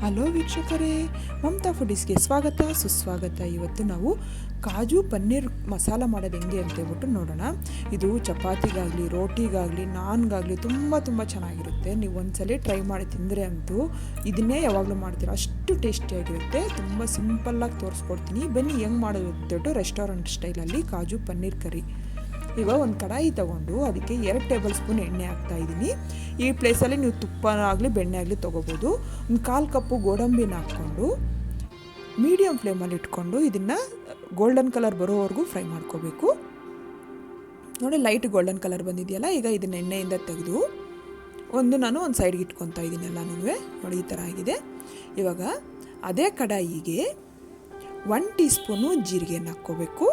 Hello ವೀಕ್ಷಕರೇ, ಮಮತಾ ಫುಡೀಸ್ಗೆ ಸ್ವಾಗತ ಸುಸ್ವಾಗತ. ಇವತ್ತು ನಾವು ಕಾಜು ಪನ್ನೀರ್ ಮಸಾಲ ಮಾಡೋದು ಹೆಂಗೆ ಅಂತೇಳ್ಬಿಟ್ಟು ನೋಡೋಣ. ಇದು ಚಪಾತಿಗಾಗಲಿ, ರೋಟಿಗಾಗಲಿ, ನಾನ್ಗಾಗಲಿ ತುಂಬ ಚೆನ್ನಾಗಿರುತ್ತೆ. ನೀವು ಒಂದ್ಸಲ ಟ್ರೈ ಮಾಡಿ ತಿಂದರೆ ಅಂತೂ ಇದನ್ನೇ ಯಾವಾಗಲೂ ಮಾಡ್ತೀರ, ಅಷ್ಟು ಟೇಸ್ಟಿಯಾಗಿರುತ್ತೆ. ತುಂಬ ಸಿಂಪಲ್ಲಾಗಿ ತೋರಿಸ್ಕೊಡ್ತೀನಿ, ಬನ್ನಿ ಹೆಂಗೆ ಮಾಡೋದು ಅಂತೇಳ್ಬಿಟ್ಟು ರೆಸ್ಟೋರೆಂಟ್ ಸ್ಟೈಲಲ್ಲಿ ಕಾಜು ಪನ್ನೀರ್ ಕರಿ. ಇವಾಗ ಒಂದು ಕಡಾಯಿ ತೊಗೊಂಡು ಅದಕ್ಕೆ 2 ಟೇಬಲ್ ಸ್ಪೂನ್ ಎಣ್ಣೆ ಹಾಕ್ತಾಯಿದ್ದೀನಿ. ಈ ಪ್ಲೇಸಲ್ಲಿ ನೀವು ತುಪ್ಪ ಆಗಲಿ ಬೆಣ್ಣೆ ಆಗಲಿ ತೊಗೋಬೋದು. ಒಂದು 1/4 ಕಪ್ಪು ಗೋಡಂಬಿನ ಹಾಕ್ಕೊಂಡು ಮೀಡಿಯಮ್ ಫ್ಲೇಮಲ್ಲಿ ಇಟ್ಕೊಂಡು ಇದನ್ನು ಗೋಲ್ಡನ್ ಕಲರ್ ಬರೋವರೆಗೂ ಫ್ರೈ ಮಾಡ್ಕೋಬೇಕು. ನೋಡಿ, ಲೈಟ್ ಗೋಲ್ಡನ್ ಕಲರ್ ಬಂದಿದೆಯಲ್ಲ, ಈಗ ಇದನ್ನ ಎಣ್ಣೆಯಿಂದ ತೆಗೆದು ನಾನು ಒಂದು ಸೈಡ್ಗೆ ಇಟ್ಕೊತಾ ಇದ್ದೀನಿ ಎಲ್ಲನೂ. ನೋಡಿ, ಈ ಥರ ಆಗಿದೆ. ಇವಾಗ ಅದೇ ಕಡಾಯಿಗೆ 1 ಟೀ ಸ್ಪೂನು ಜೀರಿಗೆನ ಹಾಕ್ಕೋಬೇಕು.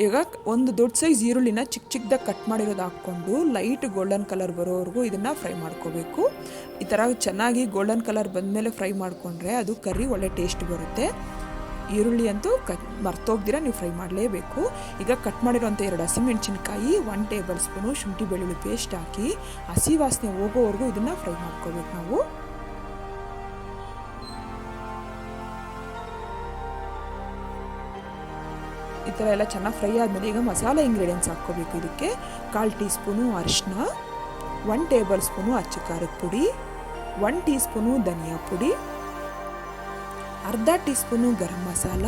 ಈಗ ಒಂದು ದೊಡ್ಡ ಸೈಜ್ ಈರುಳ್ಳಿನ ಚಿಕ್ಕದಾಗಿ ಕಟ್ ಮಾಡಿರೋದು ಹಾಕ್ಕೊಂಡು ಲೈಟ್ ಗೋಲ್ಡನ್ ಕಲರ್ ಬರೋವರೆಗೂ ಇದನ್ನು ಫ್ರೈ ಮಾಡ್ಕೋಬೇಕು. ಈ ಥರ ಚೆನ್ನಾಗಿ ಗೋಲ್ಡನ್ ಕಲರ್ ಬಂದಮೇಲೆ ಫ್ರೈ ಮಾಡಿಕೊಂಡ್ರೆ ಅದು ಕರ್ರಿ ಒಳ್ಳೆ ಟೇಸ್ಟ್ ಬರುತ್ತೆ. ಈರುಳ್ಳಿ ಅಂತೂ ಮರ್ತೋಗ್ದಿರ ನೀವು ಫ್ರೈ ಮಾಡಲೇಬೇಕು. ಈಗ ಕಟ್ ಮಾಡಿರೋಂಥ 2 ಹಸಿಮೆಣಸಿನ್ಕಾಯಿ, 1 ಟೇಬಲ್ ಸ್ಪೂನು ಶುಂಠಿ ಬೆಳ್ಳುಳ್ಳಿ ಪೇಸ್ಟ್ ಹಾಕಿ ಹಸಿ ವಾಸನೆ ಹೋಗೋವರೆಗೂ ಇದನ್ನು ಫ್ರೈ ಮಾಡ್ಕೋಬೇಕು ನಾವು. ಈ ಥರ ಎಲ್ಲ ಚೆನ್ನಾಗಿ ಫ್ರೈ ಆದಮೇಲೆ ಈಗ ಮಸಾಲೆ ಇಂಗ್ರೀಡಿಯೆಂಟ್ಸ್ ಹಾಕ್ಕೋಬೇಕು. ಇದಕ್ಕೆ 1/4 ಟೀ ಸ್ಪೂನು ಅರಿಶಿನ, 1 ಟೇಬಲ್ ಸ್ಪೂನು ಅಚ್ಚ ಖಾರದ ಪುಡಿ, 1 ಟೀ ಸ್ಪೂನು ಧನಿಯಾ ಪುಡಿ, ಅರ್ಧ ಟೀ ಸ್ಪೂನು ಗರಂ ಮಸಾಲ,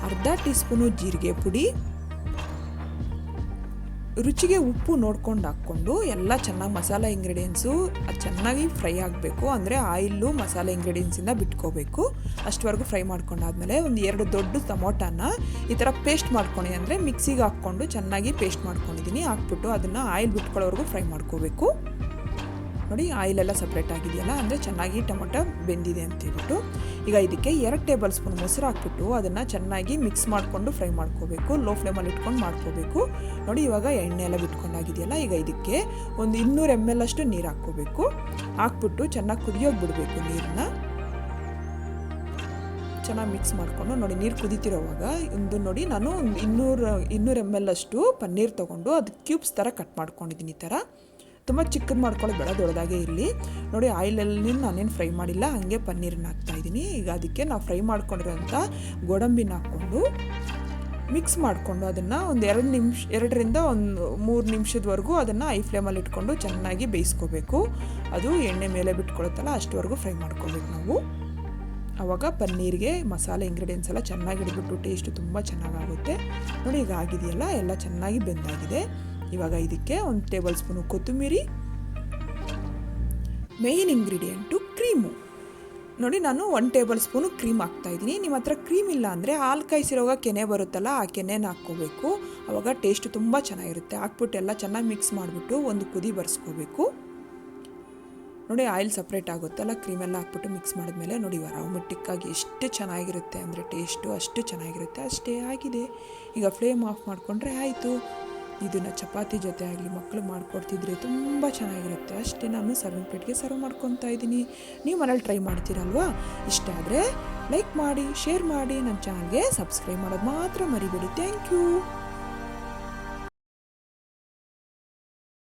ಅರ್ಧ ಟೀ ಸ್ಪೂನು ಜೀರಿಗೆ ಪುಡಿ, ರುಚಿಗೆ ಉಪ್ಪು ನೋಡ್ಕೊಂಡು ಹಾಕ್ಕೊಂಡು ಎಲ್ಲ ಚೆನ್ನಾಗಿ ಮಸಾಲೆ ಇಂಗ್ರೀಡಿಯೆಂಟ್ಸು ಅದು ಚೆನ್ನಾಗಿ ಫ್ರೈ ಆಗಬೇಕು. ಅಂದರೆ ಆಯಿಲ್ಲು ಮಸಾಲೆ ಇಂಗ್ರೀಡಿಯೆಂಟ್ಸಿಂದ ಬಿಟ್ಕೋಬೇಕು. ಅಷ್ಟವರೆಗೂ ಫ್ರೈ ಮಾಡ್ಕೊಂಡಾದ್ಮೇಲೆ ಒಂದು 2 ದೊಡ್ಡ ಟೊಮೊಟೊನ ಈ ಥರ ಪೇಸ್ಟ್ ಮಾಡ್ಕೊಂಡು, ಅಂದರೆ ಮಿಕ್ಸಿಗೆ ಹಾಕ್ಕೊಂಡು ಚೆನ್ನಾಗಿ ಪೇಸ್ಟ್ ಮಾಡ್ಕೊಂಡಿದ್ದೀನಿ. ಹಾಕ್ಬಿಟ್ಟು ಅದನ್ನು ಆಯಿಲ್ ಬಿಟ್ಕೊಳ್ಳೋವರೆಗೂ ಫ್ರೈ ಮಾಡ್ಕೋಬೇಕು. ನೋಡಿ, ಆಯಿಲೆಲ್ಲ ಸಪ್ರೇಟ್ ಆಗಿದೆಯಲ್ಲ, ಅಂದರೆ ಚೆನ್ನಾಗಿ ಟೊಮೊಟೊ ಬೆಂದಿದೆ ಅಂತೇಳ್ಬಿಟ್ಟು ಈಗ ಇದಕ್ಕೆ 2 ಟೇಬಲ್ ಸ್ಪೂನ್ ಮೊಸರು ಹಾಕ್ಬಿಟ್ಟು ಅದನ್ನು ಚೆನ್ನಾಗಿ ಮಿಕ್ಸ್ ಮಾಡಿಕೊಂಡು ಫ್ರೈ ಮಾಡ್ಕೋಬೇಕು. ಲೋ ಫ್ಲೇಮಲ್ಲಿ ಇಟ್ಕೊಂಡು ಮಾಡ್ಕೋಬೇಕು. ನೋಡಿ, ಇವಾಗ ಎಣ್ಣೆ ಎಲ್ಲ ಬಿಟ್ಕೊಂಡಾಗಿದೆಯಲ್ಲ, ಈಗ ಇದಕ್ಕೆ ಒಂದು 200 ml ಅಷ್ಟು ನೀರು ಹಾಕ್ಕೋಬೇಕು. ಹಾಕ್ಬಿಟ್ಟು ಚೆನ್ನಾಗಿ ಕುದಿಯೋಗಿ ಬಿಡಬೇಕು. ನೀರನ್ನ ಚೆನ್ನಾಗಿ ಮಿಕ್ಸ್ ಮಾಡಿಕೊಂಡು, ನೋಡಿ ನೀರು ಕುದೀತಿರೋವಾಗ ನೋಡಿ ನಾನು 200 ml ಅಷ್ಟು ಪನ್ನೀರ್ ತೊಗೊಂಡು ಅದು ಕ್ಯೂಬ್ಸ್ ಥರ ಕಟ್ ಮಾಡ್ಕೊಂಡಿದ್ದೀನಿ. ಈ ಥರ ತುಂಬ ಚಿಕ್ಕದು ಮಾಡ್ಕೊಳ್ಳೋದು ಬೇಡ, ದೊಡ್ಡದಾಗೇ ಇರಲಿ. ನೋಡಿ, ಆಯಿಲಲ್ಲಿ ನಾನೇನು ಫ್ರೈ ಮಾಡಿಲ್ಲ, ಹಾಗೆ ಪನ್ನೀರನ್ನ ಹಾಕ್ತಾಯಿದ್ದೀನಿ. ಈಗ ಅದಕ್ಕೆ ನಾವು ಫ್ರೈ ಮಾಡ್ಕೊಂಡಿರೋಂಥ ಗೋಡಂಬಿನ ಹಾಕ್ಕೊಂಡು ಮಿಕ್ಸ್ ಮಾಡಿಕೊಂಡು ಅದನ್ನು ಒಂದು 2ರಿಂದ 3 ನಿಮಿಷದವರೆಗೂ ಅದನ್ನು ಐ ಫ್ಲೇಮಲ್ಲಿ ಇಟ್ಕೊಂಡು ಚೆನ್ನಾಗಿ ಬೇಯಿಸ್ಕೋಬೇಕು. ಅದು ಎಣ್ಣೆ ಮೇಲೆ ಬಿಟ್ಕೊಳುತ್ತಲ್ಲ ಅಷ್ಟವರೆಗೂ ಫ್ರೈ ಮಾಡ್ಕೋಬೇಕು ನಾವು. ಆವಾಗ ಪನ್ನೀರಿಗೆ ಮಸಾಲೆ ಇಂಗ್ರೀಡಿಯೆಂಟ್ಸ್ ಎಲ್ಲ ಚೆನ್ನಾಗಿ ಹಿಡಿದ್ಬಿಟ್ಟು ಟೇಸ್ಟು ತುಂಬ ಚೆನ್ನಾಗಾಗುತ್ತೆ. ನೋಡಿ, ಈಗ ಆಗಿದೆಯಲ್ಲ, ಎಲ್ಲ ಚೆನ್ನಾಗಿ ಬೆಂದಾಗಿದೆ. ಇವಾಗ ಇದಕ್ಕೆ 1 ಟೇಬಲ್ ಸ್ಪೂನು ಕೊತ್ತಂಬರಿ, ಮೇಯ್ನ್ ಇಂಗ್ರೀಡಿಯೆಂಟು ಕ್ರೀಮು. ನೋಡಿ, ನಾನು 1 ಟೇಬಲ್ ಸ್ಪೂನು ಕ್ರೀಮ್ ಹಾಕ್ತಾಯಿದ್ದೀನಿ. ನಿಮ್ಮ ಹತ್ರ ಕ್ರೀಮ್ ಇಲ್ಲ ಅಂದರೆ ಹಾಲು ಕಾಯಿಸಿರೋವಾಗ ಕೆನೆ ಬರುತ್ತಲ್ಲ, ಆ ಕೆನೆನ ಹಾಕ್ಕೋಬೇಕು. ಆವಾಗ ಟೇಸ್ಟ್ ತುಂಬ ಚೆನ್ನಾಗಿರುತ್ತೆ. ಹಾಕ್ಬಿಟ್ಟು ಎಲ್ಲ ಚೆನ್ನಾಗಿ ಮಿಕ್ಸ್ ಮಾಡಿಬಿಟ್ಟು ಒಂದು ಕುದಿ ಬರ್ಸ್ಕೋಬೇಕು. ನೋಡಿ, ಆಯಿಲ್ ಸಪ್ರೇಟ್ ಆಗುತ್ತಲ್ಲ, ಕ್ರೀಮೆಲ್ಲ ಹಾಕ್ಬಿಟ್ಟು ಮಿಕ್ಸ್ ಮಾಡಿದ್ಮೇಲೆ ನೋಡಿ ಅರೋಮೆಟಿಕ್ಕಾಗಿ ಎಷ್ಟು ಚೆನ್ನಾಗಿರುತ್ತೆ ಅಂದರೆ ಟೇಸ್ಟು ಅಷ್ಟು ಚೆನ್ನಾಗಿರುತ್ತೆ. ಅಷ್ಟೇ ಆಗಿದೆ. ಈಗ ಫ್ಲೇಮ್ ಆಫ್ ಮಾಡಿಕೊಂಡ್ರೆ ಆಯಿತು. ಇದನ್ನು ಚಪಾತಿ ಜೊತೆ ಆಗಲಿ ಮಕ್ಕಳು ಮಾಡಿಕೊಡ್ತಿದ್ರೆ ತುಂಬ ಚೆನ್ನಾಗಿರುತ್ತೆ. ಅಷ್ಟೇ, ನಾನು ಸರ್ವಿಂಗ್ ಪ್ಲೇಟ್ಗೆ ಸರ್ವ್ ಮಾಡ್ಕೊತಾ ಇದ್ದೀನಿ. ನೀವು ಮನೇಲಿ ಟ್ರೈ ಮಾಡ್ತೀರಲ್ವಾ? ಇಷ್ಟ ಆದರೆ ಲೈಕ್ ಮಾಡಿ, ಶೇರ್ ಮಾಡಿ, ನನ್ನ ಚಾನಲ್ಗೆ ಸಬ್ಸ್ಕ್ರೈಬ್ ಮಾಡೋದು ಮಾತ್ರ ಮರಿಬೇಡಿ. Thank you.